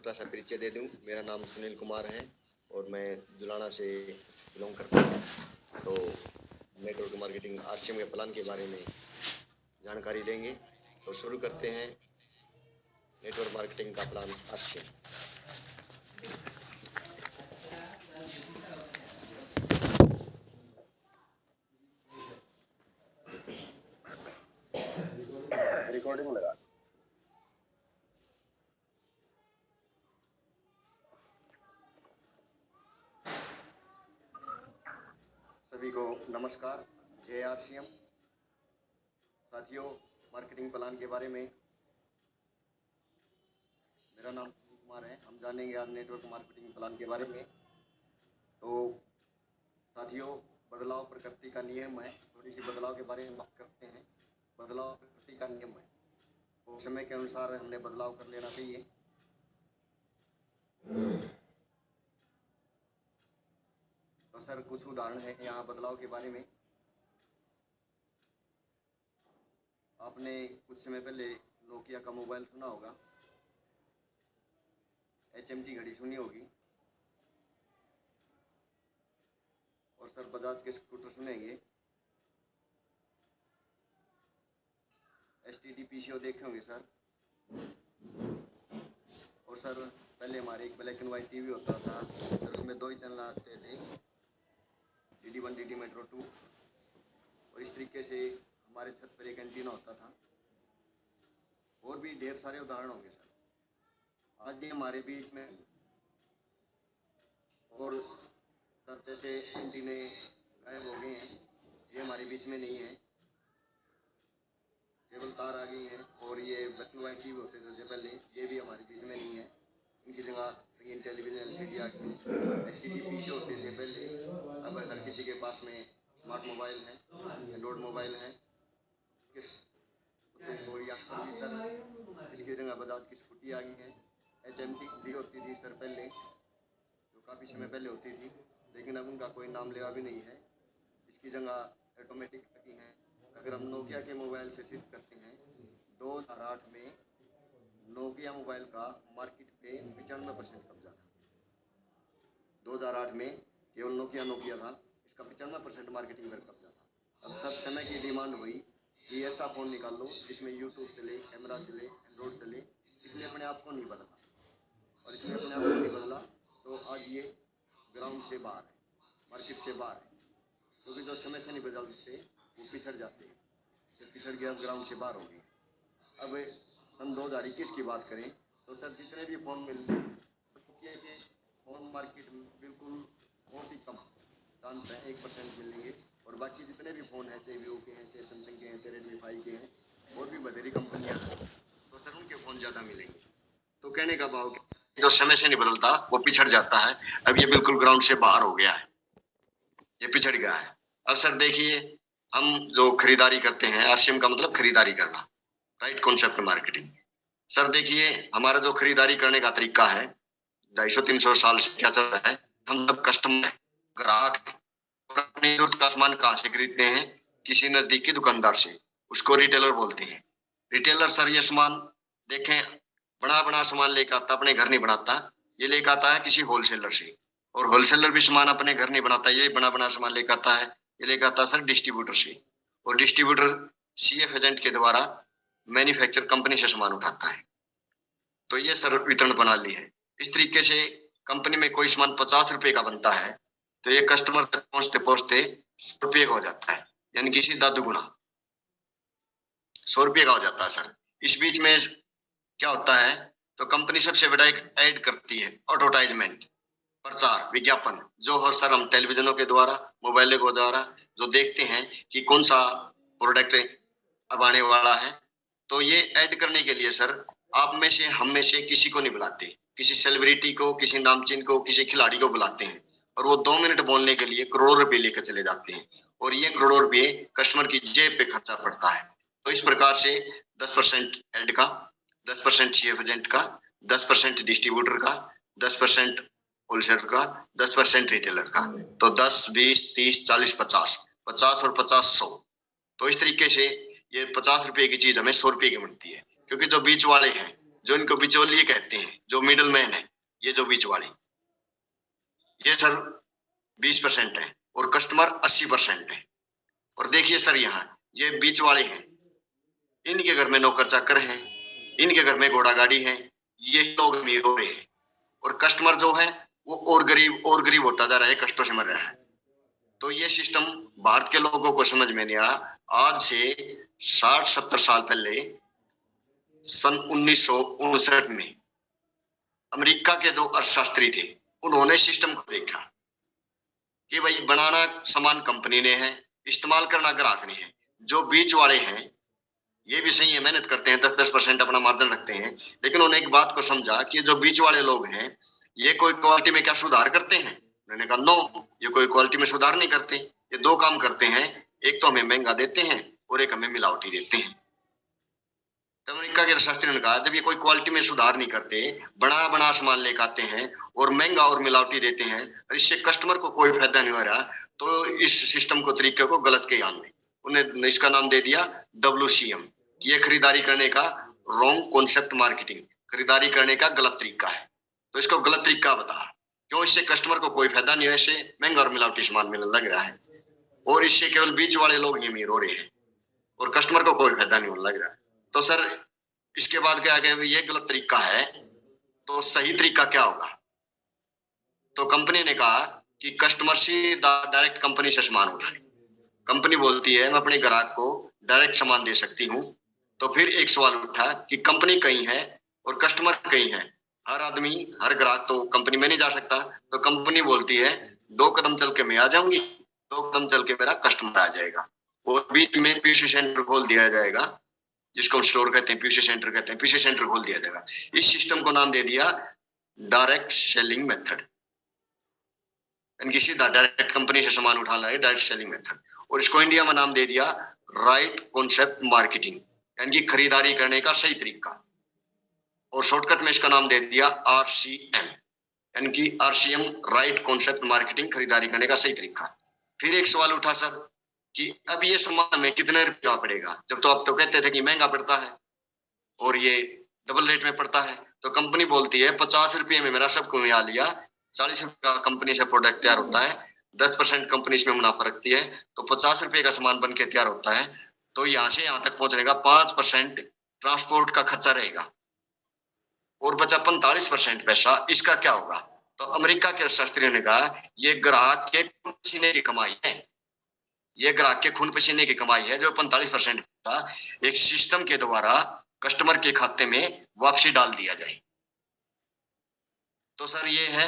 छोटा सा परिचय दे दूं। मेरा नाम सुनील कुमार है और मैं जुलाना से बिलोंग करता हूँ। तो नेटवर्क मार्केटिंग आरसीएम के प्लान के बारे में जानकारी लेंगे। तो शुरू करते हैं नेटवर्क मार्केटिंग का प्लान आरसीएम। रिकॉर्डिंग लगा। सभी को नमस्कार, जय आरसीएम। साथियों, मार्केटिंग प्लान के बारे में मेरा नाम सुनील कुमार है। हम जानेंगे आज नेटवर्क मार्केटिंग प्लान के बारे में। तो साथियों, बदलाव प्रकृति का नियम है। थोड़ी सी बदलाव के बारे में बात करते हैं। बदलाव प्रकृति का नियम है, तो समय के अनुसार हमने बदलाव कर लेना चाहिए। तो सर कुछ उदाहरण है यहाँ बदलाव के बारे में। आपने कुछ समय पहले नोकिया का मोबाइल सुना होगा, HMT घड़ी सुनी होगी, और सर बजाज के स्कूटर सुनेंगे, STD PCO देखे होंगे सर। और सर पहले हमारे एक ब्लैक एंड व्हाइट टीवी होता था, सर उसमें 2 ही चैनल आते थे, DD1 DD मेट्रो 2। और इस तरीके से हमारे छत पर एक एंटीना होता था। और भी ढेर सारे उदाहरण होंगे सर। आज ये हमारे बीच में, और सर जैसे एंटीने गायब हो गए हैं, ये हमारे बीच में नहीं है, केवल तार आ गई हैं। और ये ब्लैक एंड व्हाइट टीवी होते थे पहले, ये भी हमारे बीच में नहीं है। इनकी जगह रंगीन टेलीविजन LCD आ गई। STD PCO होते थे पहले, अब हर किसी के पास में स्मार्ट मोबाइल है, एंड्रॉइड मोबाइल है। सर इसकी जगह बजाज की स्कूटी आ गई है। HMT भी होती थी सर पहले, जो काफ़ी समय पहले होती थी, लेकिन अब उनका कोई नाम लेवा भी नहीं है। इसकी जगह ऑटोमेटिक की है। अगर हम नोकिया के मोबाइल से सिद्ध करते हैं, 2008 में नोकिया मोबाइल का मार्केट पे 95% कब्जा था। 2008 में केवल नोकिया था, इसका 95% मार्केटिंग पर कब्जा था। अब सब समय की डिमांड हुई कि ऐसा फ़ोन निकाल लो जिसमें यूट्यूब चले, कैमरा चले, एंड्रॉइड चले। इसलिए अपने आप को नहीं बदला, और इसलिए अपने आप को नहीं बदला तो आज ये ग्राउंड से बाहर है, मार्केट से बाहर है। क्योंकि जो समय से नहीं बदलते वो पिछड़ जाते हैं। जब पिछड़ गया, ग्राउंड से बाहर हो गए। अब सन 2021 की बात करें तो सर जितने भी फ़ोन मिलते हैं, के फ़ोन मार्केट में बिल्कुल बहुत ही कम चांस है, 1% मिलेंगे। और बाकी जितने भी फ़ोन हैं, चाहे वीवो के हैं, चाहे सैमसंग के हैं, चाहे रेडमी 5 के हैं, और भी बथेरी कंपनियां हैं, तो सर उनके फ़ोन ज़्यादा मिलेंगे। तो कहने का भाव जो समय से नहीं बदलता वो पिछड़ जाता है। अब ये बिल्कुल ग्राउंड से बाहर हो गया है, ये पिछड़ गया है। अब सर देखिए, हम जो खरीदारी करते हैं, आरसीएम का मतलब खरीदारी करना, राइट कॉन्सेप्ट मार्केटिंग। सर देखिए, हमारा जो खरीदारी करने का तरीका है, 250-300 साल से क्या चल रहा है, हम सब कस्टमर ग्राहक अपनी जरूरत का सामान कहाँ से खरीदते हैं? किसी नजदीकी दुकानदार से। उसको रिटेलर बोलते हैं। रिटेलर सर ये सामान देखें, बड़ा बड़ा सामान लेकर आता, अपने घर नहीं बनाता, ये लेकर आता है किसी होलसेलर से। और होलसेलर भी सामान अपने घर नहीं बनाता, ये बड़ा बड़ा सामान लेकर आता है, ये लेकर आता है सर डिस्ट्रीब्यूटर से। और डिस्ट्रीब्यूटर CF एजेंट के द्वारा मैन्युफैक्चर कंपनी से सामान उठाता है। तो ये सर वितरण प्रणाली है। इस तरीके से कंपनी में कोई सामान 50 रुपए का बनता है, तो ये कस्टमर तक पहुंचते पहुंचते 100 रुपये का हो जाता है, यानी कि सीधा दुगुना 100 रुपये का हो जाता है सर। इस बीच में क्या होता है, तो कंपनी सबसे बड़ा एक ऐड करती है, एडवर्टाइजमेंट, प्रचार, विज्ञापन, जो हो सर हम टेलीविजनों के द्वारा, मोबाइल के द्वारा जो देखते हैं कि कौन सा प्रोडक्ट अब आने वाला है। तो ये ऐड करने के लिए सर आप में से, हम में से किसी को नहीं बुलाते, किसी सेलिब्रिटी को, किसी नामचीन को, किसी खिलाड़ी को बुलाते हैं, और वो 2 मिनट बोलने के लिए करोड़ों रुपए लेकर चले जाते हैं, और ये करोड़ों रुपए कस्टमर की जेब पे खर्चा पड़ता है। तो इस प्रकार से 10% ऐड का, 10% CF एजेंट का, 10% डिस्ट्रीब्यूटर का, 10% होलसेलर का, 10% रिटेलर का, तो 10, 20, 30, 40, 50, 50 और 50 100। तो इस तरीके से ये 50 रुपए की चीज हमें 100 रुपए की बनती है, क्योंकि जो बीच वाले हैं जो इनको बिचौलिए कहते हैं, जो मिडल मैन है, ये जो बीच वाले, ये सर 20% है और कस्टमर 80% है। और देखिए सर यहाँ ये बीच वाले हैं, इनके घर में नौकर चाकर हैं, इनके घर में घोड़ा गाड़ी है, ये लोग अमीर हो रहे हैं और कस्टमर जो है वो और गरीब होता जा रहा है, कष्टों से मर रहा है। तो ये सिस्टम भारत के लोगों को समझ में नहीं आया। आज से 60-70 साल पहले सन 1959 में अमेरिका के जो अर्थशास्त्री थे, उन्होंने सिस्टम को देखा कि भाई बनाना सामान कंपनी ने है, इस्तेमाल करना ग्राहक ने है। जो बीच वाले हैं ये भी सही है, मेहनत करते हैं, 10-10% अपना मार्जिन रखते हैं, लेकिन उन्होंने एक बात को समझा कि जो बीच वाले लोग हैं ये कोई क्वालिटी में क्या सुधार करते हैं। उन्होंने कहा नो, ये कोई क्वालिटी में सुधार नहीं करते। ये दो काम करते हैं, एक तो हमें महंगा देते हैं और एक हमें मिलावटी देते हैं। तो अमेरिका के अर्थशास्त्री ने कहा जब ये कोई क्वालिटी में सुधार नहीं करते, बड़ा बड़ा सामान लेकर आते हैं और महंगा और मिलावटी देते हैं और इससे कस्टमर को कोई फायदा नहीं हो रहा, तो इस सिस्टम को, तरीके को गलत के यान में उन्हें इसका नाम दे दिया WCM। ये खरीदारी करने का रॉन्ग कॉन्सेप्ट मार्केटिंग, खरीदारी करने का गलत तरीका है। तो इसको गलत तरीका बता, क्यों इससे कस्टमर को कोई फायदा नहीं है, इससे महंगा और मिलावटी सामान मिलने लग रहा है और इससे केवल बीच वाले लोग ही अमीर हो रहे हैं और कस्टमर को कोई फायदा नहीं होने लग रहा। तो सर इसके बाद क्या गया, ये गलत तरीका है तो सही तरीका क्या होगा। तो कंपनी ने कहा कि कस्टमर से डायरेक्ट कंपनी से सामान उठाए। कंपनी बोलती है मैं अपने ग्राहक को डायरेक्ट सामान दे सकती हूँ। तो फिर एक सवाल उठा कि कंपनी कहीं है और कस्टमर कहीं है। हर आदमी, हर ग्राहक तो कंपनी में नहीं जा सकता, तो कंपनी बोलती है 2 कदम चल के मैं आ जाऊंगी, 2 कदम चल के मेरा कस्टमर आ जाएगा और बीच में पीसी सेंटर खोल दिया जाएगा, जिसको स्टोर कहते हैं, पीसी सेंटर कहते हैं, पीसी सेंटर खोल दिया जाएगा। इस सिस्टम को नाम दे दिया डायरेक्ट सेलिंग मेथड, यानी सीधा डायरेक्ट कंपनी से सामान उठा लाए, डायरेक्ट सेलिंग मेथड। और इसको इंडिया में नाम दे दिया राइट कॉन्सेप्ट मार्केटिंग, यानी खरीदारी करने का सही तरीका। और शॉर्टकट में इसका नाम दे दिया RCM, यानी कि RCM राइट कॉन्सेप्ट मार्केटिंग, खरीदारी करने का सही तरीका। फिर एक सवाल उठा सर कि अब ये सामान में कितने रुपया पड़ेगा, जब तो आप तो कहते थे कि महंगा पड़ता है और ये डबल रेट में पड़ता है। तो कंपनी बोलती है 50 रुपये में मेरा सब कुछ यहाँ लिया, 40 रुपये कंपनी से प्रोडक्ट तैयार होता है, 10% कंपनी इसमें मुनाफा रखती है, तो 50 रुपये का सामान बन के तैयार होता है। तो यहाँ से यहाँ तक पहुंचने का 5% ट्रांसपोर्ट का खर्चा रहेगा और बचा 45% पैसा, इसका क्या होगा। तो अमेरिका के अर्थशास्त्रियों ने कहा ये ग्राहक के खून पसीने की कमाई है, ये ग्राहक के खून पसीने की कमाई है, जो 45% पैसा एक सिस्टम के द्वारा कस्टमर के खाते में वापसी डाल दिया जाए। तो सर ये है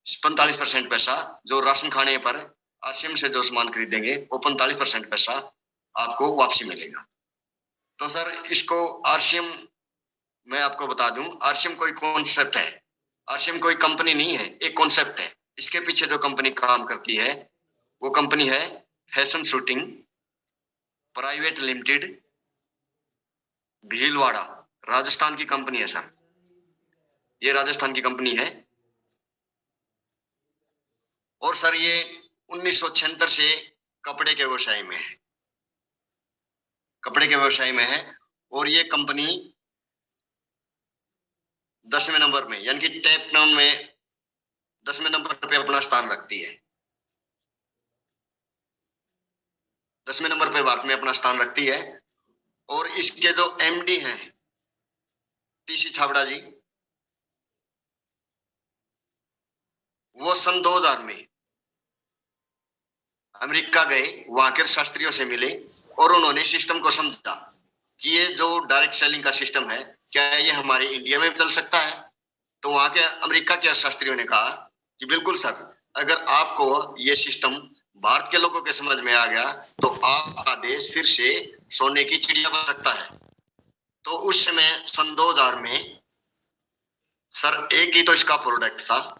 45% पैसा जो राशन खाने पर RCM से जो सामान खरीदेंगे वो 45% पैसा आपको वापसी मिलेगा। तो सर इसको RCM मैं आपको बता दूं, RCM कोई कॉन्सेप्ट है, RCM कोई कंपनी नहीं है, एक कॉन्सेप्ट है। इसके पीछे जो कंपनी काम करती है वो कंपनी है fashion shooting private limited, Bhilwara, Rajasthan की कंपनी है सर, ये राजस्थान की कंपनी है। और सर ये 1976 से कपड़े के व्यवसाय में है, कपड़े के व्यवसाय में है और ये कंपनी 10वें नंबर में, यानी कि टॉप 10 में 10वें नंबर पे अपना स्थान रखती है, 10वें नंबर पे भारत में अपना स्थान रखती है। और इसके जो MD हैं TC छाबड़ा जी, वो सन 2000 में अमेरिका गए, वहां के शास्त्रियों से मिले और उन्होंने सिस्टम को समझा कि ये जो डायरेक्ट सेलिंग का सिस्टम है क्या ये हमारे इंडिया में भी चल सकता है। तो वहां के अमेरिका के शास्त्रियों ने कहा कि बिल्कुल सर, अगर आपको ये सिस्टम भारत के लोगों के समझ में आ गया तो आपका देश फिर से सोने की चिड़िया बन सकता है। तो उस समय सन 2000 में सर एक ही तो इसका प्रोडक्ट था,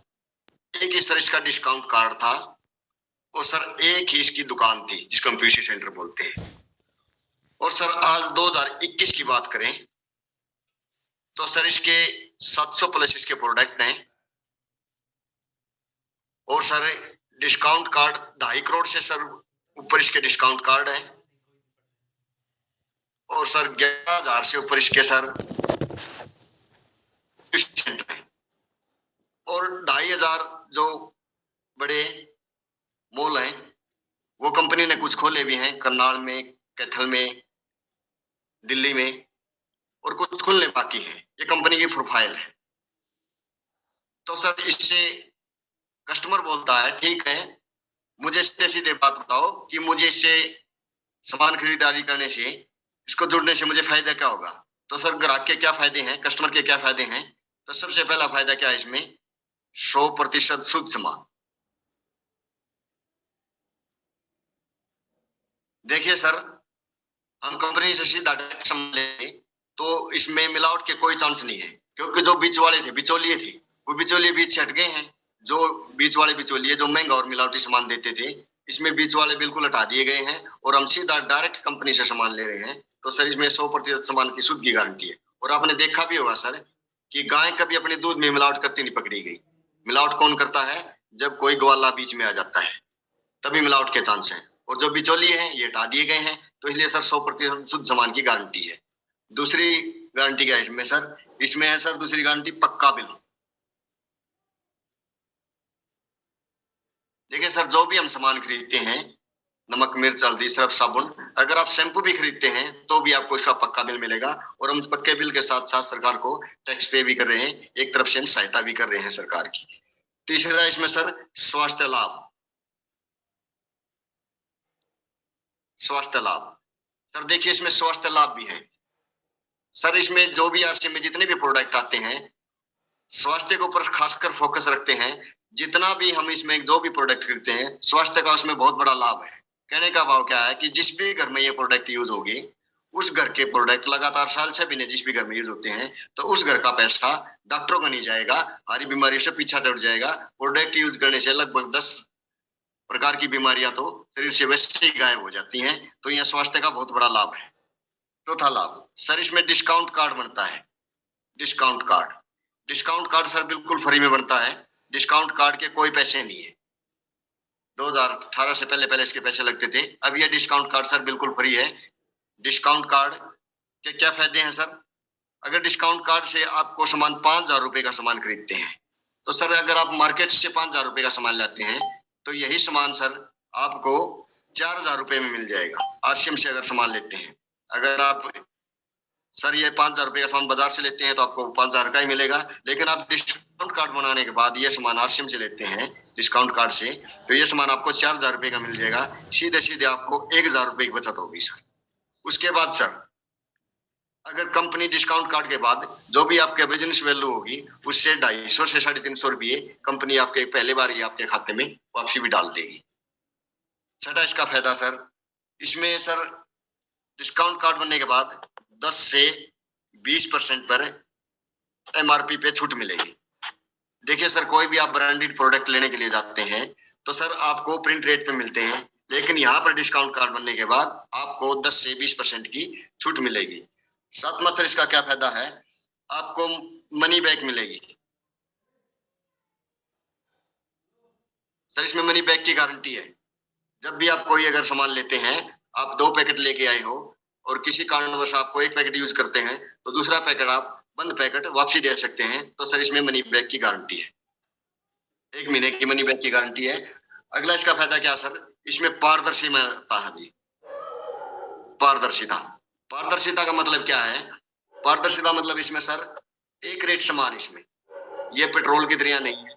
एक ही सर इसका डिस्काउंट कार्ड था और सर एक ही इसकी दुकान थी जिसको हम पीसी सेंटर बोलते हैं। और सर आज 2021 की बात करें तो सर इसके 700 प्लस इसके प्रोडक्ट हैं और सर डिस्काउंट कार्ड 2.5 करोड़ से सर ऊपर इसके डिस्काउंट कार्ड है और सर 11,000 से ऊपर इसके सर डिस्ट्रीब्यूशन सेंटर है, और 2,500 जो बड़े मॉल हैं वो कंपनी ने कुछ खोले भी हैं, करनाल में, कैथल में, दिल्ली में, और कुछ खुलने बाकी हैं। ये कंपनी की प्रोफाइल है। तो सर इससे कस्टमर बोलता है ठीक है, मुझे सीधे सीधे बात बताओ कि मुझे इससे सामान खरीदारी करने से, इसको जुड़ने से मुझे फायदा क्या होगा। तो सर ग्राहक के क्या फायदे हैं, कस्टमर के क्या फायदे हैं। तो सबसे पहला फायदा क्या है इसमें, 100% शुद्ध सामान। देखिए सर, हम कंपनी से सीधा डायरेक्ट सामान लेंगे तो इसमें मिलावट के कोई चांस नहीं है, क्योंकि जो बीच वाले थे, बिचौलिए थे, वो बिचौलिए बीच से हट गए हैं। जो बीच वाले बिचौलिए जो महंगा और मिलावटी सामान देते थे, इसमें बीच वाले बिल्कुल हटा दिए गए हैं और हम सीधा डायरेक्ट कंपनी से सामान ले रहे हैं। तो सर इसमें 100% सामान की शुद्ध की गारंटी है। और आपने देखा भी होगा सर कि गाय कभी अपने दूध में मिलावट करती नहीं पकड़ी गई। मिलावट कौन करता है, जब कोई ग्वाला बीच में आ जाता है, तभी मिलावट के चांस है। और जो बिचौलिए हैं ये हटा दिए गए हैं। तो इसलिए सर 100% शुद्ध सामान की गारंटी है। दूसरी गारंटी क्या है इसमें सर, इसमें है सर दूसरी गारंटी पक्का बिल। देखिए सर, जो भी हम सामान खरीदते हैं, नमक, मिर्च, हल्दी, सर्फ, साबुन, अगर आप शैम्पू भी खरीदते हैं तो भी आपको इसका पक्का बिल मिलेगा। और हम पक्के बिल के साथ साथ सरकार को टैक्स पे भी कर रहे हैं, एक तरफ से हम सहायता भी कर रहे हैं सरकार की। तीसरा इसमें सर स्वास्थ्य लाभ। स्वास्थ्य लाभ सर देखिए, इसमें स्वास्थ्य लाभ भी है। सर इसमें जो भी आरसी में जितने भी प्रोडक्ट आते हैं, स्वास्थ्य के ऊपर खासकर फोकस रखते हैं। जितना भी हम इसमें जो भी प्रोडक्ट खरीदते हैं, स्वास्थ्य का उसमें बहुत बड़ा लाभ है। कहने का भाव क्या है कि जिस भी घर में ये प्रोडक्ट यूज होगी, उस घर के प्रोडक्ट लगातार साल 6 महीने जिस भी घर में यूज होते हैं, तो उस घर का पैसा डॉक्टरों का नहीं जाएगा, हरी बीमारी से पीछा छूट जाएगा। प्रोडक्ट यूज करने से लगभग 10 प्रकार की बीमारियां तो शरीर से वैसे ही गायब हो जाती हैं। तो यह स्वास्थ्य का बहुत बड़ा लाभ है। चौथा लाभ सर, इसमें डिस्काउंट कार्ड बनता है। Discount card, discount card sir बिल्कुल फ्री में बनता है। डिस्काउंट कार्ड के कोई पैसे नहीं है। 2018 से पहले पहले इसके पैसे लगते थे, अब ये डिस्काउंट कार्ड सर बिल्कुल फ्री है। डिस्काउंट कार्ड के क्या फायदे हैं सर, अगर डिस्काउंट कार्ड से आपको सामान 5,000 रुपए का सामान खरीदते हैं, तो सर अगर आप मार्केट से 5,000 रुपए का सामान लाते हैं, तो यही सामान सर आपको 4,000 रुपए में मिल जाएगा। आरसीएम से अगर सामान लेते हैं, अगर आप सर ये 5,000 रुपए का सामान बाजार से लेते हैं तो आपको 5,000 का ही मिलेगा। लेकिन आप डिस्काउंट कार्ड बनाने के बाद ये सामान आरसीएम से लेते हैं डिस्काउंट कार्ड से, तो ये सामान आपको 4,000 रुपए का मिल जाएगा। सीधे सीधे आपको 1,000 रुपए की बचत होगी सर। उसके बाद सर, अगर कंपनी डिस्काउंट कार्ड के बाद जो भी आपके बिजनेस वैल्यू होगी, उससे 250 से 350 रुपये कंपनी आपके पहले बार ही आपके खाते में वापसी भी डाल देगी। छठा इसका फायदा सर, इसमें सर डिस्काउंट कार्ड बनने के बाद 10 से 20% पर एमआरपी पे छूट मिलेगी। देखिए सर, कोई भी आप ब्रांडेड प्रोडक्ट लेने के लिए जाते हैं तो सर आपको प्रिंट रेट पे मिलते हैं, लेकिन यहाँ पर डिस्काउंट कार्ड बनने के बाद आपको 10 से 20% की छूट मिलेगी। सातवां सर इसका क्या फायदा है, आपको मनी बैक मिलेगी। सर इसमें मनी बैक की गारंटी है। जब भी आप कोई अगर सामान लेते हैं, आप 2 पैकेट लेके आए हो और किसी कारणवश आपको 1 पैकेट यूज करते हैं, तो दूसरा पैकेट आप बंद पैकेट वापसी दे सकते हैं। तो सर इसमें मनी बैक की गारंटी है, 1 महीने की मनी बैक की गारंटी है। अगला इसका फायदा क्या सर, इसमें पारदर्शिता है। पारदर्शिता, पारदर्शिता का मतलब क्या है, पारदर्शिता मतलब इसमें सर एक रेट समान, इसमें ये पेट्रोल की दरिया नहीं है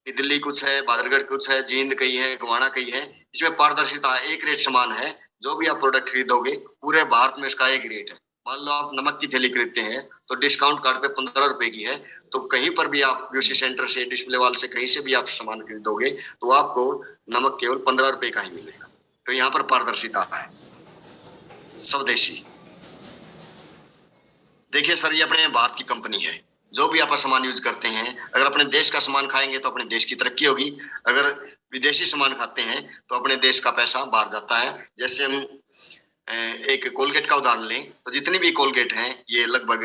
कि दिल्ली कुछ है, बादरगढ़ कुछ है, जींद कहीं है, गोवाना कहीं है। इसमें पारदर्शिता, एक रेट समान है। जो भी आप प्रोडक्ट खरीदोगे पूरे भारत में इसका एक रेट है। मान लो आप नमक की थैली खरीदते हैं तो डिस्काउंट कार्ड पे 15 रुपए की है, तो कहीं पर भी आप यूसी सेंटर से, डिस्प्ले वाल से, कहीं से भी आप सामान खरीदोगे तो आपको नमक केवल 15 रुपए का ही मिलेगा। तो यहाँ पर पारदर्शिता है। स्वदेशी, देखिए सर ये अपने भारत की कंपनी है। जो भी आप सामान यूज करते हैं, अगर अपने देश का सामान खाएंगे तो अपने देश की तरक्की होगी, अगर विदेशी सामान खाते हैं तो अपने देश का पैसा बाहर जाता है। जैसे हम एक कोलगेट का उदाहरण लें, तो जितनी भी कोलगेट हैं ये लगभग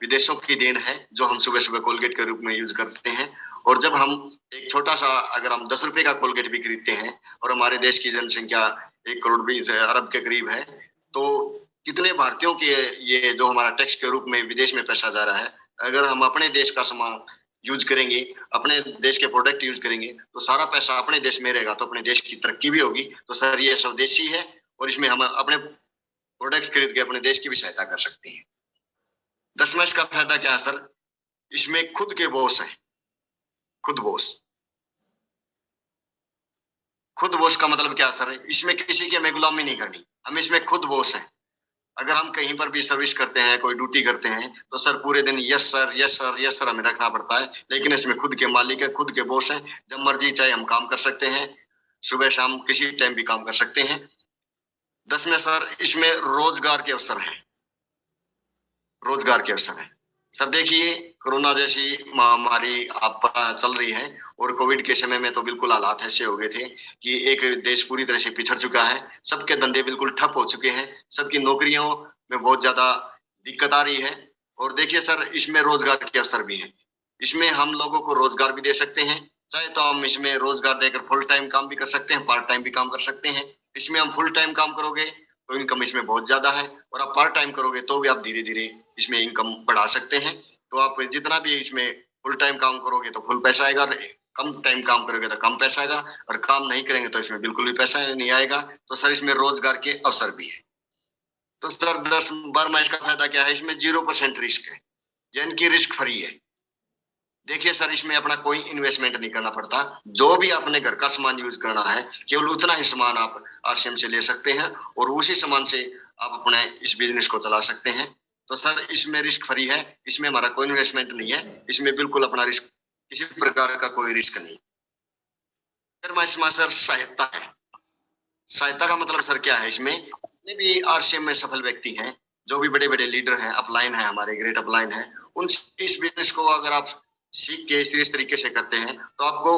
विदेशों की देन है, जो हम सुबह सुबह कोलगेट के रूप में यूज करते हैं। और जब हम एक छोटा सा, अगर हम 10 रुपए का कोलगेट भी खरीदते हैं और हमारे देश की जनसंख्या 1 करोड़ 20 अरब के करीब है, तो कितने भारतीयों के ये जो हमारा टैक्स के रूप में विदेश में पैसा जा रहा है, अगर हम अपने देश का सामान यूज करेंगे, अपने देश के प्रोडक्ट यूज करेंगे, तो सारा पैसा अपने देश में रहेगा, तो अपने देश की तरक्की भी होगी। तो सर ये स्वदेशी है और इसमें हम अपने प्रोडक्ट खरीद के अपने देश की भी सहायता कर सकते हैं। 10वां इसका फायदा क्या है सर? इसमें खुद के बॉस है, खुद बॉस। खुद बॉस का मतलब क्या सर? इसमें किसी की हमें गुलामी नहीं करनी, हम इसमें खुद बॉस हैं। अगर हम कहीं पर भी सर्विस करते हैं, कोई ड्यूटी करते हैं, तो सर पूरे दिन yes sir yes sir yes sir हमें रखना पड़ता है, लेकिन इसमें खुद के मालिक है, खुद के बॉस हैं। जब मर्जी चाहे हम काम कर सकते हैं, सुबह शाम किसी टाइम भी काम कर सकते हैं। 10वें सर इसमें रोजगार के अवसर है, रोजगार के अवसर है। सर देखिए, कोरोना जैसी महामारी आप चल रही है, और कोविड के समय में तो बिल्कुल हालात ऐसे हो गए थे कि एक देश पूरी तरह से पिछड़ चुका है, सबके धंधे बिल्कुल ठप हो चुके हैं, सबकी नौकरियों में बहुत ज्यादा दिक्कत आ रही है। और देखिए सर, इसमें रोजगार के अवसर भी है, इसमें हम लोगों को रोजगार भी दे सकते हैं। चाहे तो हम इसमें रोजगार देकर फुल टाइम काम भी कर सकते हैं, पार्ट टाइम भी काम कर सकते हैं। इसमें हम फुल टाइम काम करोगे तो इनकम इसमें बहुत ज्यादा है, और आप पार्ट टाइम करोगे तो भी आप धीरे धीरे इसमें इनकम बढ़ा सकते हैं। तो आप जितना भी इसमें फुल टाइम काम करोगे तो फुल पैसा आएगा, कम टाइम काम करोगे तो कम पैसा आएगा, और काम नहीं करेंगे तो इसमें बिल्कुल भी पैसा नहीं आएगा। तो सर इसमें रोजगार के अवसर भी है। तो सर 10/12 इसका फायदा क्या है? इसमें 0% रिस्क है, यानी कि रिस्क फ्री है। देखिए सर, इसमें अपना कोई इन्वेस्टमेंट नहीं करना पड़ता, जो भी आपने घर का सामान यूज करना है केवल उतना ही सामान आप आरसीएम से ले सकते हैं, और उसी सामान से आप अपने इस बिजनेस को चला सकते हैं। तो सर इसमें रिस्क फ्री है, इसमें हमारा कोई इन्वेस्टमेंट नहीं है, इसमें बिल्कुल अपना रिस्क, किसी प्रकार का कोई रिस्क नहीं। फिर इसमें सर सहायता है। सहायता का मतलब सर क्या है? इसमें जितने भी आरसीएम में सफल व्यक्ति हैं, जो भी बड़े बड़े लीडर हैं, अपलाइन है, हमारे ग्रेट अपलाइन है, उन इस बिजनेस को अगर आप सीख के इस तरीके से करते हैं तो आपको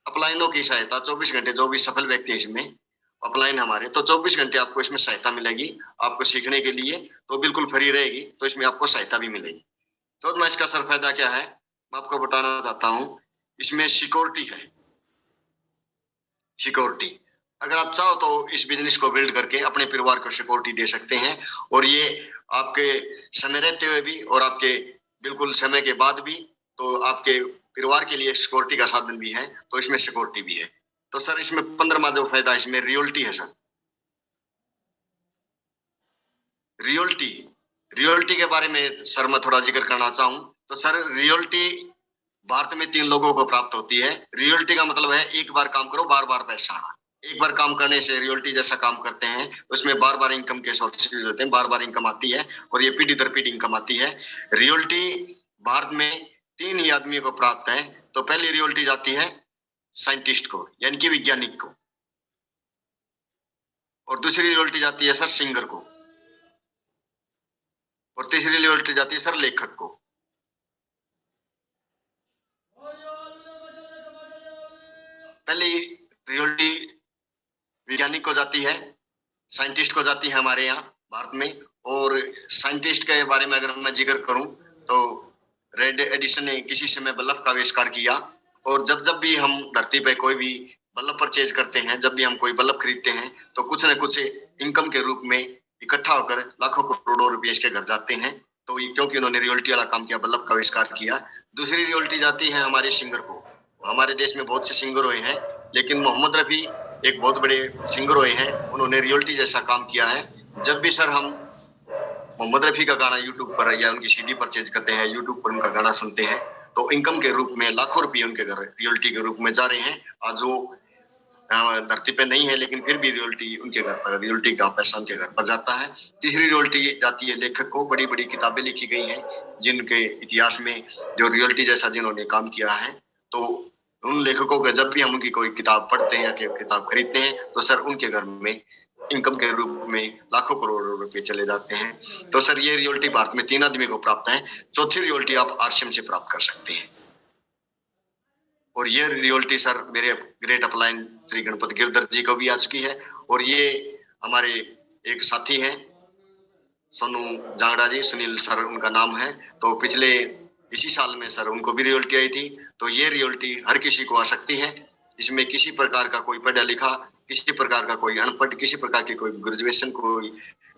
अपलाइनों की सहायता 24 घंटे, जो भी सफल व्यक्ति है इसमें अपलाइन हमारे, तो 24 घंटे आपको इसमें सहायता मिलेगी। आपको सीखने के लिए तो बिल्कुल फ्री रहेगी, तो इसमें आपको सहायता भी मिलेगी। तो मैं इसका सर फायदा क्या है मैं आपको बताना चाहता हूँ। इसमें सिक्योरिटी है, सिक्योरिटी। अगर आप चाहो तो इस बिजनेस को बिल्ड करके अपने परिवार को सिक्योरिटी दे सकते हैं, और ये आपके समय रहते हुए भी और आपके बिल्कुल समय के बाद भी, तो आपके परिवार के लिए सिक्योरिटी का साधन भी है, तो इसमें सिक्योरिटी भी है। तो सर इसमें 15वां जो फायदा इसमें रियल्टी है सर। रियल्टी, रियल्टी के बारे में सर मैं थोड़ा जिक्र करना चाहूँ। तो सर रियल्टी भारत में 3 लोगों को प्राप्त होती है। रियल्टी का मतलब है एक बार काम करो बार बार पैसा आना। एक बार काम करने से रियल्टी जैसा काम करते हैं, उसमें बार बार इनकम के सोर्सेज होते हैं, बार बार इनकम आती है, और ये पीढ़ी दर पीढ़ी इनकम आती है। रियल्टी भारत में 3 ही आदमियों को प्राप्त है। तो पहली रियल्टी जाती है साइंटिस्ट को, यानी कि वैज्ञानिक को, और दूसरी रियल्टी जाती है सर सिंगर को, और तीसरी रियल्टी जाती है सर लेखक को। पहली रियल्टी वैज्ञानिक को जाती है, साइंटिस्ट को जाती है हमारे यहाँ भारत में। और साइंटिस्ट के बारे में अगर मैं जिक्र करूं तो रेड एडिसन ने किसी समय बल्ब का आविष्कार किया, और जब जब भी हम धरती पे कोई भी बल्ब परचेज करते हैं, जब भी हम कोई बल्ब खरीदते हैं, तो कुछ न कुछ इनकम के रूप में इकट्ठा होकर लाखों करोड़ों रुपए इसके घर जाते हैं। तो ये क्योंकि उन्होंने रियल्टी वाला काम किया, बल्ब का आविष्कार किया। दूसरी रियल्टी जाती है हमारे सिंगर को। हमारे देश में बहुत से सिंगर हुए हैं, लेकिन मोहम्मद रफी एक बहुत बड़े सिंगर हुए हैं, उन्होंने रियल्टी जैसा काम किया है। जब भी सर हम मोहम्मद रफी का गाना यूट्यूब पर या उनकी सीडी परचेज करते हैं, यूट्यूब पर उनका गाना सुनते हैं, तो इनकम के रूप में लाखों रुपये उनके घर रियल्टी के रूप में जा रहे हैं। आज वो धरती पे नहीं है, लेकिन फिर भी रियल्टी उनके घर पर, रियल्टी का पैसा उनके घर पर जाता है। तीसरी रियल्टी जाती है लेखक को। बड़ी बड़ी किताबें लिखी गई हैं जिनके इतिहास में जो रियल्टी जैसा जिन्होंने काम किया है, तो उन लेखकों का जब भी हम उनकी कोई किताब पढ़ते हैं या किताब खरीदते हैं, तो सर उनके घर में इनकम के रूप में लाखों करोड़ों रुपए चले जाते हैं। तो सर ये रियल्टी भारत में 3 आदमी को प्राप्त है। चौथी रियल्टी आप आरसीएम से प्राप्त कर सकते हैं, और ये रियल्टी सर मेरे ग्रेट अपलाइन श्री गणपत गिरधर जी को भी आ चुकी है। और ये हमारे एक साथी हैं सोनू जांगड़ा जी, सुनील सर उनका नाम है। तो पिछले इसी साल में सर उनको भी रियल्टी आई थी। तो ये रियल्टी हर किसी को आ सकती है। इसमें किसी प्रकार का कोई पढ़ा लिखा, किसी प्रकार का कोई अनपढ़, किसी प्रकार की कोई ग्रेजुएशन, कोई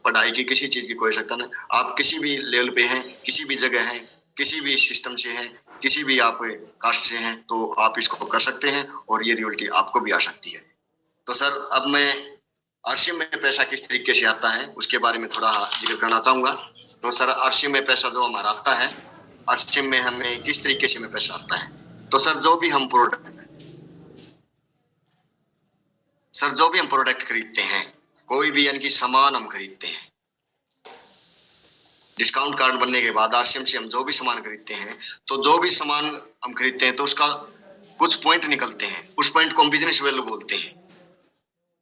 पढ़ाई की किसी चीज की कोई आवश्यकता नहीं। आप किसी भी लेवल पे हैं, किसी भी जगह हैं, किसी भी सिस्टम से हैं, किसी भी आप कास्ट से हैं, तो आप इसको कर सकते हैं और ये रियलिटी आपको भी आ सकती है। तो सर अब मैं आरसीएम में पैसा किस तरीके से आता है उसके बारे में थोड़ा जिक्र करना चाहूंगा। तो सर आरसीएम में पैसा जो हमारा आता है, आरसीएम में हमें किस तरीके से में पैसा आता है। तो सर जो भी हम प्रोडक्ट खरीदते हैं, कोई भी यानी कि सामान हम खरीदते हैं, डिस्काउंट कार्ड बनने के बाद आरसीएम से हम जो भी सामान खरीदते हैं, तो जो भी सामान हम खरीदते हैं तो उसका कुछ पॉइंट निकलते हैं, उस पॉइंट को हम बिजनेस वैल्यू बोलते हैं।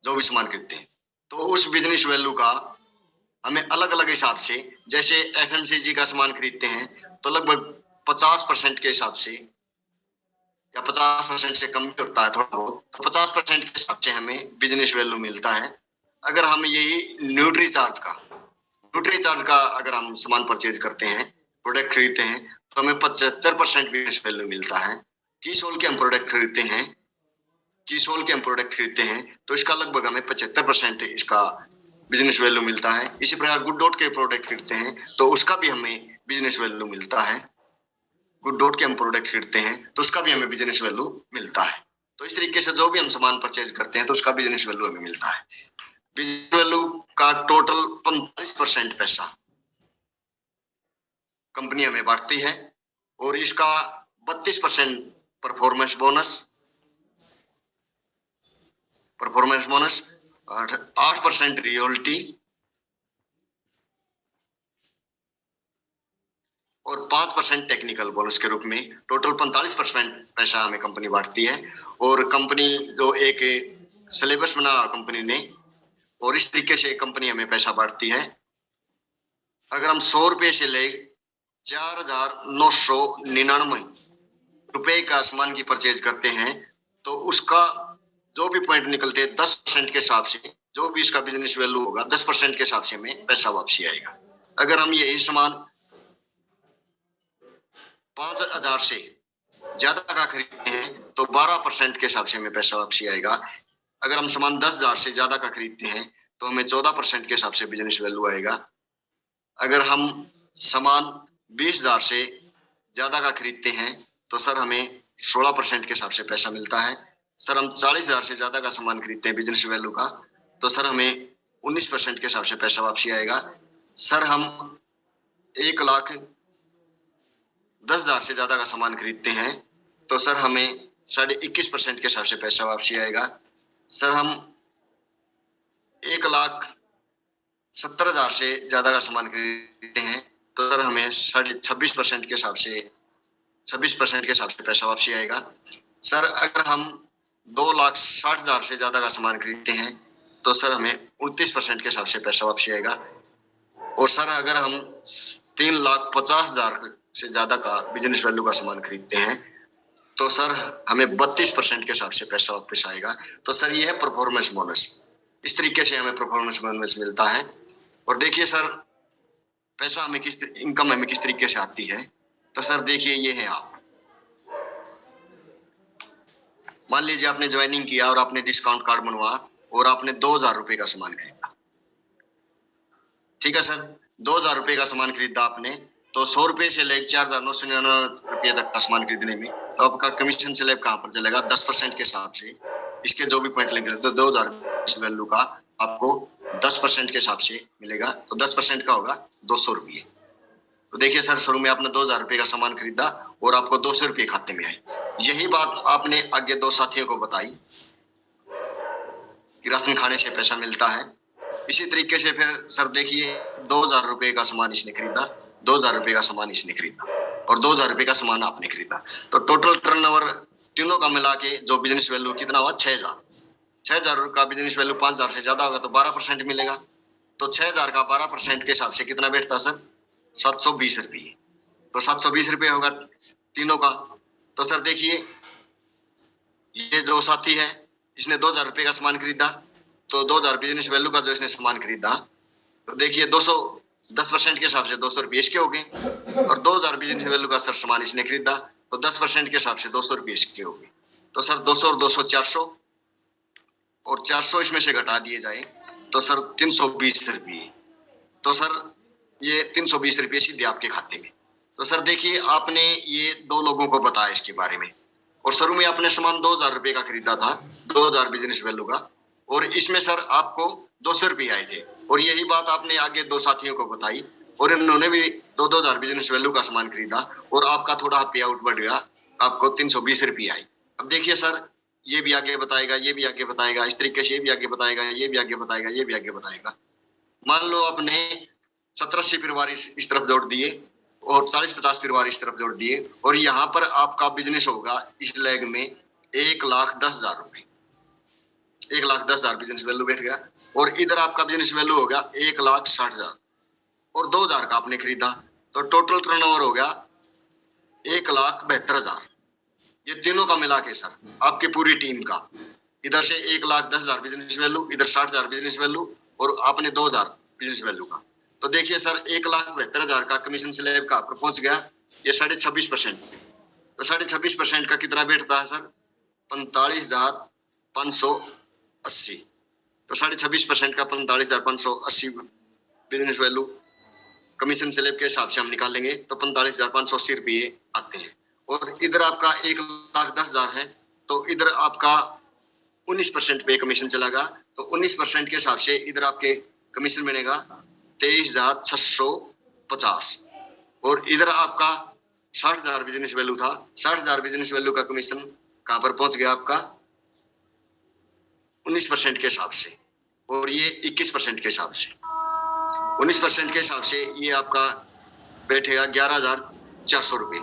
जो भी सामान खरीदते हैं तो उस बिजनेस वैल्यू का हमें अलग अलग हिसाब से, जैसे एफएमसीजी का सामान खरीदते हैं तो लगभग 50% के हिसाब से या 50% से कम होता है थोड़ा बहुत, तो 50% के हिसाब से हमें बिजनेस वैल्यू मिलता है। अगर हम यही न्यूट्री चार्ज का अगर हम सामान परचेज करते हैं, प्रोडक्ट खरीदते हैं, तो हमें 75% बिजनेस वैल्यू मिलता है। कीसोल के हम प्रोडक्ट खरीदते हैं तो इसका लगभग हमें 75% इसका बिजनेस वैल्यू मिलता है। इसी प्रकार गुड डॉट के प्रोडक्ट खरीदते हैं तो उसका भी हमें बिजनेस वैल्यू मिलता है। गुड डॉट के हम प्रोडक्ट खरीदते हैं तो उसका भी हमें बिजनेस वैल्यू मिलता है। तो इस तरीके से जो भी हम सामान परचेज करते हैं तो उसका बिजनेस वैल्यू हमें मिलता है। बिजनेस वैल्यू का टोटल 45% पैसा कंपनी हमें बांटती है और इसका 32% परफॉर्मेंस बोनस, 8% रियल्टी और 5% टेक्निकल बोनस के रूप में टोटल 45% पैसा हमें कंपनी बांटती है। और कंपनी जो एक सिलेबस बना कंपनी ने, और इस तरीके से कंपनी हमें पैसा बांटती है। अगर हम 100 रुपए से ले 4,999 रुपए का सामान की परचेज करते हैं तो उसका जो भी पॉइंट निकलते हैं 10% के हिसाब से, जो भी इसका बिजनेस वैल्यू होगा 10% के हिसाब से हमें पैसा वापसी आएगा। अगर हम यही सामान 5,000 से ज्यादा का खरीदते हैं तो 12% के हिसाब से हमें पैसा वापसी आएगा। अगर हम सामान 10,000 से ज्यादा का खरीदते हैं तो हमें 14% के हिसाब से बिजनेस वैल्यू आएगा। अगर हम सामान 20,000 से ज्यादा का खरीदते हैं तो सर हमें 16% के हिसाब से पैसा मिलता है। सर हम 40,000 से ज्यादा का सामान खरीदते हैं बिजनेस वैल्यू का, तो सर हमें 19% के हिसाब से पैसा वापसी आएगा। सर हम 1,10,000 से ज्यादा का सामान खरीदते हैं तो सर हमें 21.5% के हिसाब से पैसा वापसी आएगा। सर हम 1,70,000 से ज्यादा का सामान खरीदते हैं तो सर हमें 26% के हिसाब से 26% के हिसाब से पैसा वापसी आएगा। सर अगर हम 2,60,000 से ज्यादा का सामान खरीदते हैं तो सर हमें 29% के हिसाब से पैसा वापसी आएगा। और सर अगर हम 3,50,000 से ज्यादा का बिजनेस वैल्यू का सामान खरीदते हैं तो सर हमें 32% के हिसाब से पैसा वापस आएगा। तो सर ये है परफॉर्मेंस बोनस। इस तरीके से हमें परफॉर्मेंस बोनस मिलता है। और देखिए सर पैसा हमें इनकम हमें किस तरीके से आती है। तो सर देखिए ये है, आप मान लीजिए आपने ज्वाइनिंग किया और आपने डिस्काउंट कार्ड बनवा और आपने 2,000 रुपए का सामान खरीदा। ठीक है सर, 2,000 रुपए का सामान खरीदा आपने, तो 100 रुपए से लेकर 4,999 रुपए तक का सामान खरीदने में तो आपका कमीशन स्लैब कहाँ पर चलेगा? 10% के हिसाब से इसके जो भी पॉइंट लेंगे तो 2,000 वैल्यू का आपको 10% के हिसाब से मिलेगा। तो 10% का होगा 200 रुपये। तो देखिए सर शुरू में आपने 2,000 रुपए का सामान खरीदा और आपको 200 रुपये खाते में आए। यही बात आपने आगे 2 साथियों को बताई कि राशन खाने से पैसा मिलता है। इसी तरीके से फिर सर देखिए 2,000 रुपए का सामान इसने खरीदा, 2,000 रुपए का सामान इसने खरीदा और 2,000 रुपए का सामान आपने खरीदा। तो टोटल टर्नओवर तीनों का मिला के जो बिजनेस वैल्यू कितना हुआ? 6,000। 6,000 का बिजनेस वैल्यू 5,000 से ज्यादा होगा तो 12% मिलेगा। तो 6,000 का 12% के हिसाब से कितना बैठता सर? 720 रुपये। तो 720 रुपये होगा तीनों का। तो सर देखिए ये जो साथी है इसने 2,000 रुपये का सामान खरीदा, तो 2,000 बिजनेस वैल्यू का जो इसने सामान खरीदा, तो देखिए 10% के हिसाब से 200 रुपये इसके हो गए। और 2,000 बिजनेस वैल्यू का सर सामान इसने खरीदा तो 10% के हिसाब से 200 रुपये इसके हो गए। तो सर 200 और 200 400 और 400 इसमें से घटा दिए जाए तो सर 320 रुपये। तो सर ये 320 रुपये सीधे आपके खाते में। तो सर देखिए, आपने ये दो लोगों को बताया इसके बारे में, और शुरू में आपने सामान 2,000 रुपए का खरीदा था, 2,000 बिजनेस वैल्यू का, और इसमें सर आपको 200 रुपये आए थे, और यही बात आपने आगे दो साथियों को बताई, और इन्होंने भी 2,000 बिजनेस वैल्यू का सामान खरीदा, और आपका थोड़ा पे आउट बढ़ गया, आपको 320 रुपये आए। अब देखिए सर, ये भी आगे बताएगा, ये भी आगे बताएगा, इस तरीके से ये भी आगे बताएगा, ये भी आगे बताएगा, ये भी आगे बताएगा। मान लो आपने 70-80 परिवार इस तरफ जोड़ दिए, और 40-50 परिवार इस तरफ जोड़ दिए, और यहाँ पर आपका बिजनेस होगा इस लेग में 1,10,000 रुपए, 1,10,000 बिजनेस वैल्यू बैठ गया, और इधर आपका बिजनेस वैल्यू हो गया 1,60,000, और 2,000 का आपने खरीदा, तो टोटल टर्नओवर हो गया 1,72,000। ये तीनों का मिला के सर आपकी पूरी टीम का, इधर से 1,10,000 बिजनेस वैल्यू, इधर 60,000 बिजनेस वैल्यू, और आपने 2,000 बिजनेस वैल्यू का, तो देखिए सर 1,72,000 का कमीशन स्लैब का पर पहुंच गया, ये 26.5%। तो 26.5% का कितना बैठता है सर? 45,580। तो 26.5% का 45,580 बिजनेस वैल्यू कमीशन स्लैब के हिसाब से हम निकालेंगे, तो 45,580 रुपये आते हैं। और इधर आपका 1,10,000 है, तो इधर आपका 19% पे कमीशन चलेगा, तो 19% के हिसाब से इधर आपके कमीशन बनेगा 23,650, और इधर आपका 60,000 बिजनेस वैल्यू था, 60,000 बिजनेस वैल्यू का कमीशन कहां पर पहुंच गया आपका? 19% के हिसाब से, और ये 21% के हिसाब से, 19% के हिसाब से ये आपका बैठेगा 11,400 रुपये।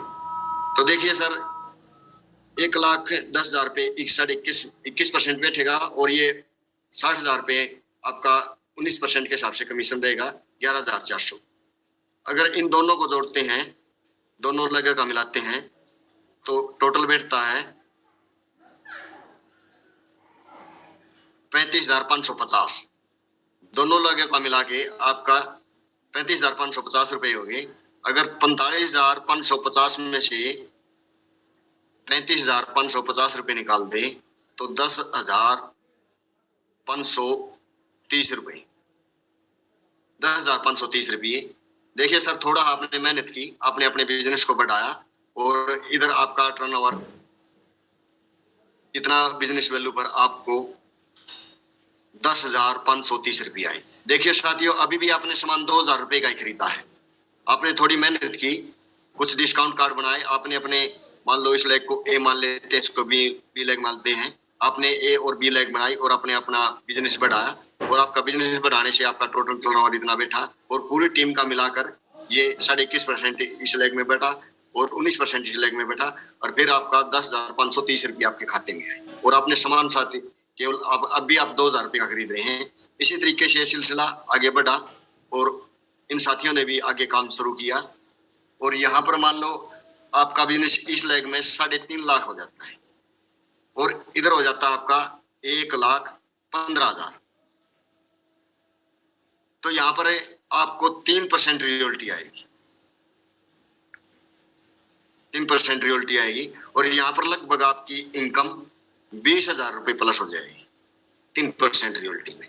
तो देखिए सर 1,10,000 पे 21% बैठेगा, और ये 60,000 पे आपका 19% के हिसाब से कमीशन रहेगा 11,400। अगर इन दोनों को जोड़ते हैं, दोनों लगे का मिलाते हैं, तो टोटल बैठता है 35,550। दोनों लगे का मिला के आपका 35,550 रुपये हो गए। अगर 45,550 में से 35,550 रुपये निकाल दे, तो 10,530 रुपये, 10,530 रुपये। देखिए सर, थोड़ा आपने मेहनत की, आपने अपने बिजनेस को बढ़ाया, और इधर आपका टर्नओवर इतना बिजनेस वैल्यू पर आपको 10,530 रुपये आए। देखिए साथियों, अभी भी आपने सामान 2,000 रुपये का ही खरीदा है, आपने थोड़ी मेहनत की, कुछ डिस्काउंट कार्ड बनाए, आपने अपने, मान लो इस लेग को ए मान लेते हैं, इसको बी लेग मानते हैं, आपने ए और बी लेग बनाई, और आपने अपना बिजनेस बढ़ाया, और आपका बिजनेस बढ़ाने से आपका टोटल टर्नओवर इतना बैठा, और पूरी टीम का मिलाकर ये 21.5% इस लेग में बैठा, और 19% इस लेग में बैठा, और फिर आपका 10,530 रुपये आपके खाते में आए, और आपने सामान साथी केवल अब भी आप 2,000 रुपये का खरीद रहे हैं। इसी तरीके से सिलसिला आगे बढ़ा, और इन साथियों ने भी आगे काम शुरू किया, और यहाँ पर मान लो आपका बिजनेस इस लेग में 3.5 लाख हो जाता है, और इधर हो जाता है आपका 1,15,000। तो यहाँ पर आपको 3% रियल्टी आएगी, 3% रियल्टी आएगी, और यहाँ पर लगभग आपकी इनकम 20,000 रुपये प्लस हो जाएगी 3% रियल्टी में।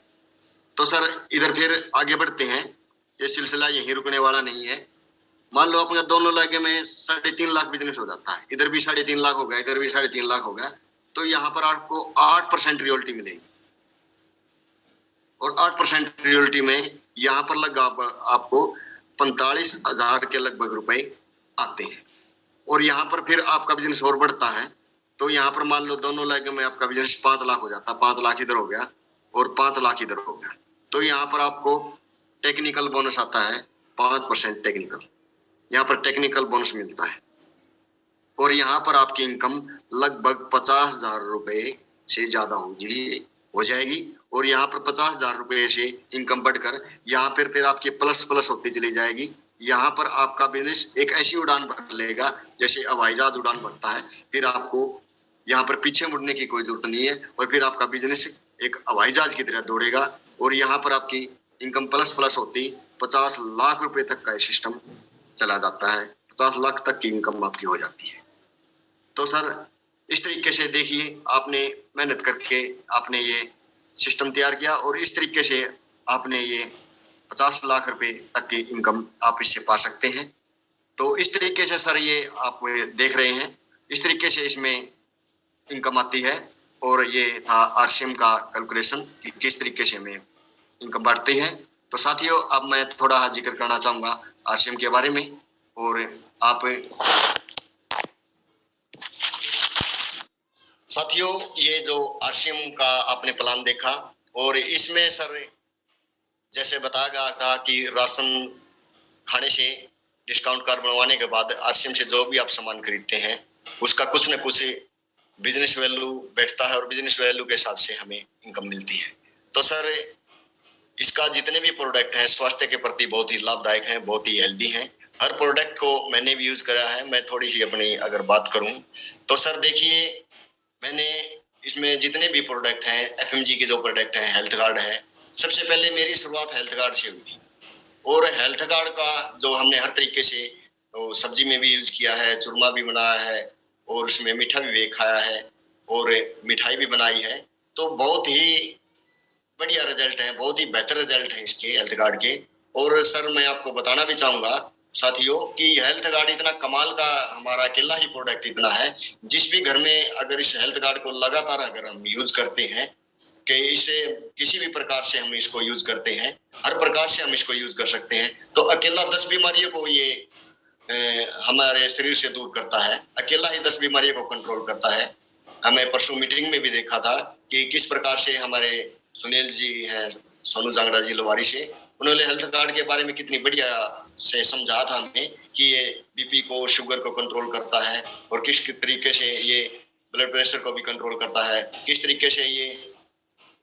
तो सर इधर फिर आगे बढ़ते हैं, ये सिलसिला यहीं रुकने वाला नहीं है। मान लो अपने दोनों लगे में 3.5 लाख बिजनेस हो जाता है, इधर भी 3.5 लाख हो गया, इधर भी 3.5 लाख हो गया, तो यहाँ पर आपको 8% रियल्टी मिलेगी, और 8% रियल्टी में यहाँ पर लगा आपको 45,000 के लगभग रुपए आते हैं। और यहाँ पर फिर आपका बिजनेस और बढ़ता है, तो यहाँ पर मान लो दोनों लगे में आपका बिजनेस 5 लाख हो जाता है, 5 लाख इधर हो गया और 5 लाख इधर हो गया, तो यहाँ पर आपको टेक्निकल बोनस आता है 5% टेक्निकल, यहाँ पर टेक्निकल बोनस मिलता है, और यहाँ पर आपकी इनकम लगभग 50,000 रुपए से ज्यादा हो जाएगी, और यहाँ पर 50,000 रुपए से इनकम बढ़कर यहाँ पर फिर आपकी प्लस प्लस होती चली जाएगी। यहाँ पर आपका बिजनेस एक ऐसी उड़ान भर लेगा जैसे हवाई जहाज उड़ान भरता है, फिर आपको यहाँ पर पीछे मुड़ने की कोई जरूरत नहीं है, और फिर आपका बिजनेस एक हवाई जहाज की तरह दौड़ेगा, और यहाँ पर आपकी इनकम प्लस प्लस होती 50 लाख रुपए तक का सिस्टम चला जाता है, 50 लाख तक की इनकम आपकी हो जाती है। तो सर इस तरीके से देखिए, आपने मेहनत करके आपने ये सिस्टम तैयार किया, और इस तरीके से आपने ये 50 लाख रुपए तक की इनकम आप इससे पा सकते हैं। तो इस तरीके से सर ये आप देख रहे हैं, इस तरीके से इसमें इनकम आती है। और ये था आरसीएम का कैलकुलेशन कि किस तरीके से हमें इनकम बढ़ती है। तो साथियों अब मैं थोड़ा जिक्र करना चाहूंगा आरसीएम के बारे में। और आप साथियों ये जो आरसीएम का आपने प्लान देखा, और इसमें सर जैसे बताया गया था कि राशन खाने से डिस्काउंट कार्ड बनवाने के बाद आरसीएम से जो भी आप सामान खरीदते हैं उसका कुछ न कुछ बिजनेस वैल्यू बैठता है और बिजनेस वैल्यू के हिसाब से हमें इनकम मिलती है। तो सर इसका जितने भी प्रोडक्ट हैं स्वास्थ्य के प्रति बहुत ही लाभदायक हैं, बहुत ही हेल्दी हैं। हर प्रोडक्ट को मैंने भी यूज करा है। मैं थोड़ी सी अपनी अगर बात करूं तो सर देखिए, मैंने इसमें जितने भी प्रोडक्ट हैं, एफएमजी के जो प्रोडक्ट हैं, हेल्थ कार्ड है, सबसे पहले मेरी शुरुआत हेल्थ कार्ड से हुई थी। और हेल्थ कार्ड का जो हमने हर तरीके से तो सब्जी में भी यूज किया है, चूरमा भी बनाया है, और उसमें मीठा भी खाया है, और मिठाई भी बनाई है। तो बहुत ही बढ़िया रिजल्ट है, बहुत ही बेहतर रिजल्ट है इसके हेल्थ कार्ड के। और सर मैं आपको बताना भी चाहूंगा साथियों कि हेल्थ कार्ड इतना कमाल का हमारा अकेला ही प्रोडक्ट इतना है, जिस भी घर में अगर इस हेल्थ कार्ड को लगातार अगर हम यूज करते हैं कि इसे किसी भी प्रकार से हम इसको यूज करते हैं, हर प्रकार से हम इसको यूज कर सकते हैं, तो अकेला 10 बीमारियों को ये हमारे शरीर से दूर करता है। अकेला ही 10 बीमारियों को कंट्रोल करता है। हमें परसों मीटिंग में भी देखा था कि किस प्रकार से हमारे सुनील जी हैं, सोनू जांगड़ा जी लोवारी से, उन्होंने हेल्थ कार्ड के बारे में कितनी बढ़िया से समझा था हमें कि ये बीपी को, शुगर को कंट्रोल करता है, और किस तरीके से ये ब्लड प्रेशर को भी कंट्रोल करता है, किस तरीके से ये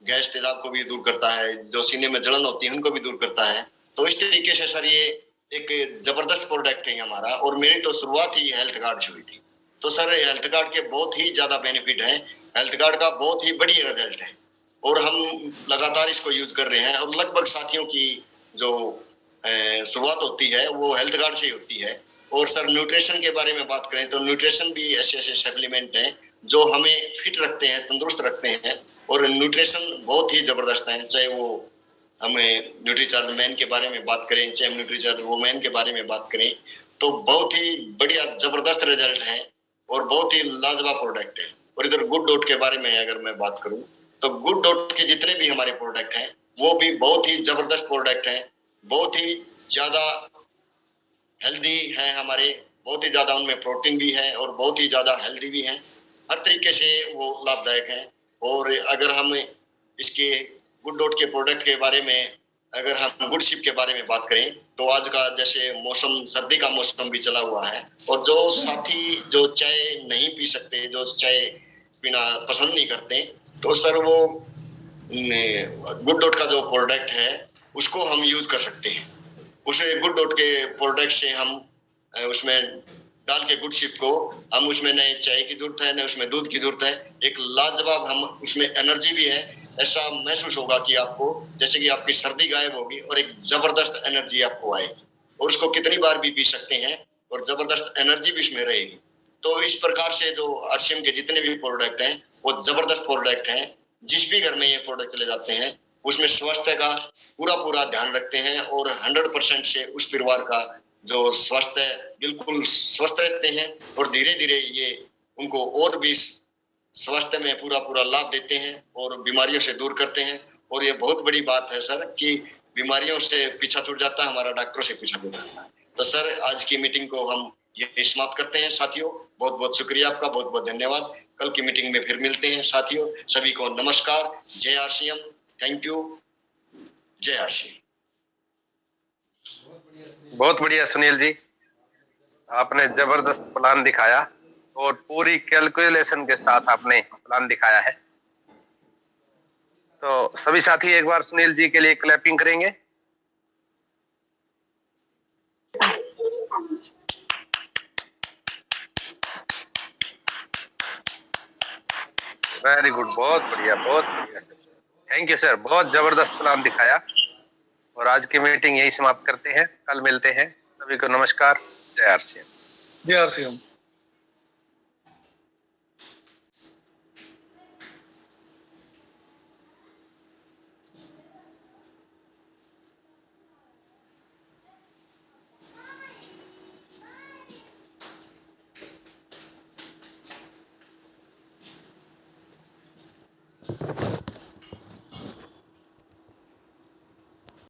गैस तेजाब को भी दूर करता है, जो सीने में जलन होती है उनको भी दूर करता है। तो इस तरीके से सर ये एक जबरदस्त प्रोडक्ट है हमारा। और मेरी तो शुरुआत ही हेल्थ कार्ड से हुई थी। तो सर हेल्थ कार्ड के बहुत ही ज्यादा बेनिफिट है, हेल्थ कार्ड का बहुत ही बढ़िया रिजल्ट है, और हम लगातार इसको यूज कर रहे हैं। और लगभग साथियों की जो शुरुआत होती है वो हेल्थ कार्ड से ही होती है। और सर न्यूट्रिशन के बारे में बात करें तो न्यूट्रिशन भी ऐसे ऐसे सप्लीमेंट हैं जो हमें फिट रखते हैं, तंदुरुस्त रखते हैं। और न्यूट्रिशन बहुत ही जबरदस्त है, चाहे वो हमें न्यूट्रीचार्ज मैन के बारे में बात करें, चाहे न्यूट्रीचार्ज वुमेन के बारे में बात करें, तो बहुत ही बढ़िया जबरदस्त रिजल्ट है और बहुत ही लाजवाब प्रोडक्ट है। और इधर गुड डॉट के बारे में अगर मैं बात करूं तो गुड डॉट के जितने भी हमारे प्रोडक्ट हैं वो भी बहुत ही जबरदस्त प्रोडक्ट हैं, बहुत ही ज्यादा हेल्दी है हमारे, बहुत ही ज्यादा उनमें प्रोटीन भी है और बहुत ही ज्यादा हेल्दी भी है, हर तरीके से वो लाभदायक है। और अगर हम इसके गुड डॉट के प्रोडक्ट के बारे में, अगर हम गुड शिप के बारे में बात करें तो आज का जैसे मौसम, सर्दी का मौसम भी चला हुआ है, और जो साथी जो चाय नहीं पी सकते, जो चाय पीना पसंद नहीं करते, तो सर वो गुड डॉट का जो प्रोडक्ट है उसको हम यूज कर सकते हैं। उसे गुड डॉट के प्रोडक्ट से हम उसमें डाल के गुड शिप को हम उसमें न चाय की जरूरत है न उसमें दूध की जरूरत है, एक लाजवाब हम उसमें एनर्जी भी है। ऐसा महसूस होगा कि आपको जैसे कि आपकी सर्दी गायब होगी और एक जबरदस्त एनर्जी आपको आएगी, और उसको कितनी बार भी पी सकते हैं और जबरदस्त एनर्जी भी उसमें रहेगी। तो इस प्रकार से जो आरसीएम के जितने भी प्रोडक्ट हैं वो जबरदस्त प्रोडक्ट हैं। जिस भी घर में ये प्रोडक्ट चले जाते हैं उसमें स्वास्थ्य का पूरा पूरा ध्यान रखते हैं, और 100% से उस परिवार का जो स्वास्थ्य बिल्कुल स्वस्थ रहते हैं, और धीरे धीरे ये उनको और भी स्वास्थ्य में पूरा पूरा लाभ देते हैं और बीमारियों से दूर करते हैं। और ये बहुत बड़ी बात है सर कि बीमारियों से पीछा छूट जाता है हमारा, डॉक्टरों से पीछा छूट जाता है। तो सर आज की मीटिंग को हम ये समाप्त करते हैं साथियों। बहुत बहुत शुक्रिया आपका, बहुत बहुत धन्यवाद। कल की मीटिंग में फिर मिलते हैं साथियों। सभी को नमस्कार, जय आरसीएम, थैंक यू, जय आरसीएम। बहुत बढ़िया सुनील जी, आपने जबरदस्त प्लान दिखाया और पूरी कैलकुलेशन के साथ आपने प्लान दिखाया है। तो सभी साथी एक बार सुनील जी के लिए क्लैपिंग करेंगे। वेरी गुड, बहुत बढ़िया, बहुत बढ़िया। थैंक यू सर, बहुत जबरदस्त प्लान दिखाया। और आज की मीटिंग यही समाप्त करते हैं, कल मिलते हैं। सभी को नमस्कार, जय आरसीएम। जय आरसीएम। है।